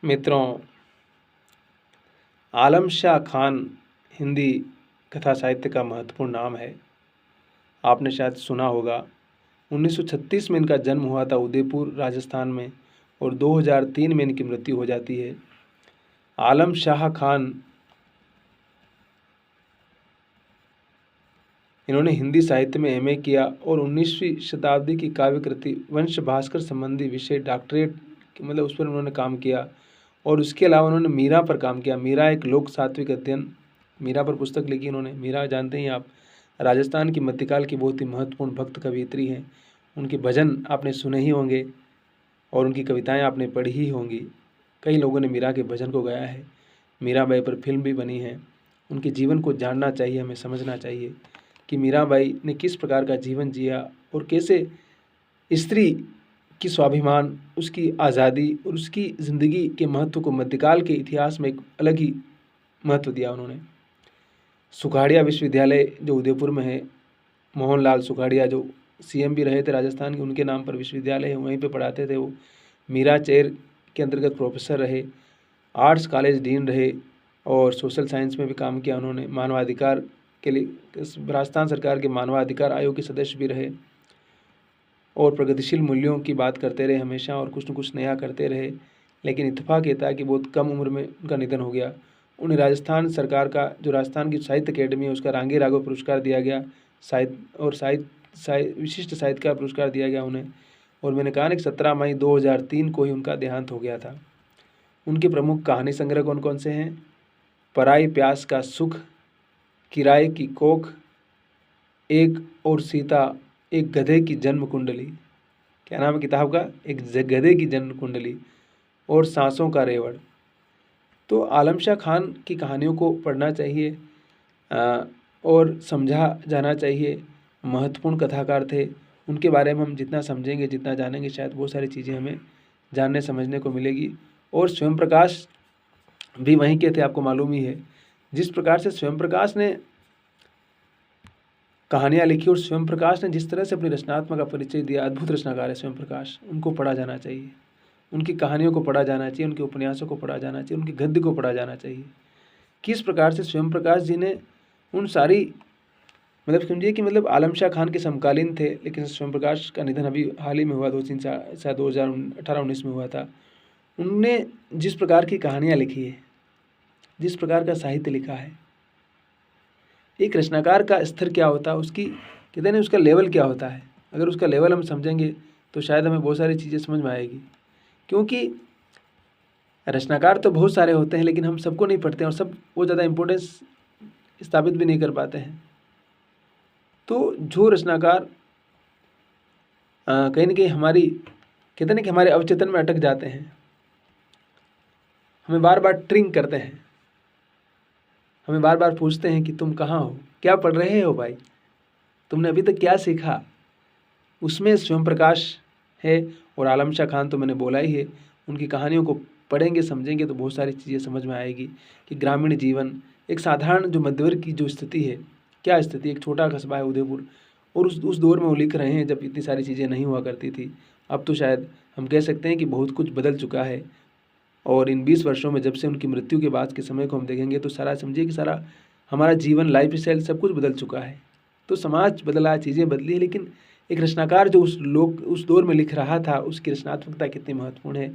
मित्रों, आलम शाह खान हिंदी कथा साहित्य का महत्वपूर्ण नाम है। आपने शायद सुना होगा 1936 में इनका जन्म हुआ था उदयपुर राजस्थान में और 2003 में इनकी मृत्यु हो जाती है। आलम शाह खान इन्होंने हिंदी साहित्य में एमए किया और 19वीं शताब्दी की काव्य कृति वंश भास्कर संबंधी विषय डॉक्टरेट मतलब उस पर उन्होंने काम किया और उसके अलावा उन्होंने मीरा पर काम किया। मीरा एक लोक सात्विक अध्ययन, मीरा पर पुस्तक लिखी उन्होंने। मीरा जानते हैं आप, राजस्थान की मध्यकाल की बहुत ही महत्वपूर्ण भक्त कवयित्री हैं। उनके भजन आपने सुने ही होंगे और उनकी कविताएं आपने पढ़ी ही होंगी। कई लोगों ने मीरा के भजन को गाया है। मीराबाई पर फिल्म भी बनी है। उनके जीवन को जानना चाहिए, हमें समझना चाहिए कि मीराबाई ने किस प्रकार का जीवन जिया और कैसे स्त्री की स्वाभिमान, उसकी आज़ादी और उसकी ज़िंदगी के महत्व को मध्यकाल के इतिहास में एक अलग ही महत्व दिया उन्होंने। सुखाड़िया विश्वविद्यालय जो उदयपुर में है, मोहनलाल सुखाड़िया जो सीएम भी रहे थे राजस्थान के, उनके नाम पर विश्वविद्यालय है, वहीं पे पढ़ाते थे वो। मीरा चेयर के अंतर्गत प्रोफेसर रहे, आर्ट्स कॉलेज डीन रहे और सोशल साइंस में भी काम किया उन्होंने। मानवाधिकार के लिए राजस्थान सरकार के मानवाधिकार आयोग के सदस्य भी रहे और प्रगतिशील मूल्यों की बात करते रहे हमेशा और कुछ न कुछ नया करते रहे। लेकिन इत्तेफाक ये था कि बहुत कम उम्र में उनका निधन हो गया। उन्हें राजस्थान सरकार का जो राजस्थान की साहित्य अकेडमी है उसका रांगे राघव पुरस्कार दिया गया, विशिष्ट साहित्यकार पुरस्कार दिया गया उन्हें। और मैंने कहा ना कि 17 मई 2003 को ही उनका देहांत हो गया था। उनके प्रमुख कहानी संग्रह कौन कौन से हैं? पराई प्यास का सुख, किराए की कोख, एक और सीता, एक गधे की जन्म कुंडली। क्या नाम है किताब का? एक गधे की जन्म कुंडली और सांसों का रेवड़। तो आलम शाह खान की कहानियों को पढ़ना चाहिए और समझा जाना चाहिए। महत्वपूर्ण कथाकार थे। उनके बारे में हम जितना समझेंगे, जितना जानेंगे, शायद बहुत सारी चीज़ें हमें जानने समझने को मिलेगी। और स्वयं प्रकाश भी वहीं के थे, आपको मालूम ही है। जिस प्रकार से स्वयं प्रकाश ने कहानियाँ लिखी और स्वयं प्रकाश ने जिस तरह से अपनी रचनात्मक का परिचय दिया, अद्भुत रचनाकार है स्वयं प्रकाश। उनको पढ़ा जाना चाहिए, उनकी कहानियों को पढ़ा जाना चाहिए, उनके उपन्यासों को पढ़ा जाना चाहिए, उनके गद्य को पढ़ा जाना चाहिए। किस प्रकार से स्वयं प्रकाश जी ने उन सारी समझिए कि आलम शाह खान के समकालीन थे, लेकिन स्वयं प्रकाश का निधन अभी हाल ही में हुआ, 2-3 साल, शायद 2018-19 में हुआ था। उनने जिस प्रकार की कहानियाँ लिखी है, जिस प्रकार का साहित्य लिखा है, एक रचनाकार का स्तर क्या होता है, उसकी कहते हैं ना उसका लेवल क्या होता है, अगर उसका लेवल हम समझेंगे तो शायद हमें बहुत सारी चीज़ें समझ में आएगी। क्योंकि रचनाकार तो बहुत सारे होते हैं, लेकिन हम सबको नहीं पढ़ते हैं और सब वो ज़्यादा इम्पोर्टेंस स्थापित भी नहीं कर पाते हैं। तो जो रचनाकार कहीं ना कहीं हमारी कहते हैं ना कि हमारे अवचेतन में अटक जाते हैं, हमें बार बार ट्रिंग करते हैं, हमें बार बार पूछते हैं कि तुम कहाँ हो, क्या पढ़ रहे हो भाई, तुमने अभी तक क्या सीखा। उसमें स्वयं प्रकाश है और आलम शाह खान तो मैंने बोला ही है। उनकी कहानियों को पढ़ेंगे, समझेंगे तो बहुत सारी चीज़ें समझ में आएगी कि ग्रामीण जीवन, एक साधारण जो मध्यवर्ग की जो स्थिति है, क्या स्थिति, एक छोटा कस्बा है उदयपुर, और उस दौर में वो लिख रहे हैं जब इतनी सारी चीज़ें नहीं हुआ करती थी। अब तो शायद हम कह सकते हैं कि बहुत कुछ बदल चुका है। और इन 20 वर्षों में जब से उनकी मृत्यु के बाद के समय को हम देखेंगे तो सारा समझिए कि सारा हमारा जीवन, लाइफ स्टाइल, सब कुछ बदल चुका है। तो समाज बदला, चीज़ें बदली है, लेकिन एक रचनाकार जो उस दौर में लिख रहा था, उसकी रचनात्मकता कितनी महत्वपूर्ण है।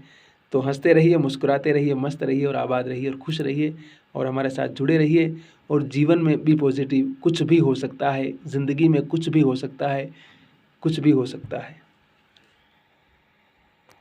तो हंसते रहिए, मुस्कुराते रहिए, मस्त रहिए और आबाद रहिए और खुश रहिए और हमारे साथ जुड़े रहिए। और जीवन में भी पॉजिटिव, कुछ भी हो सकता है, ज़िंदगी में कुछ भी हो सकता है, कुछ भी हो सकता है।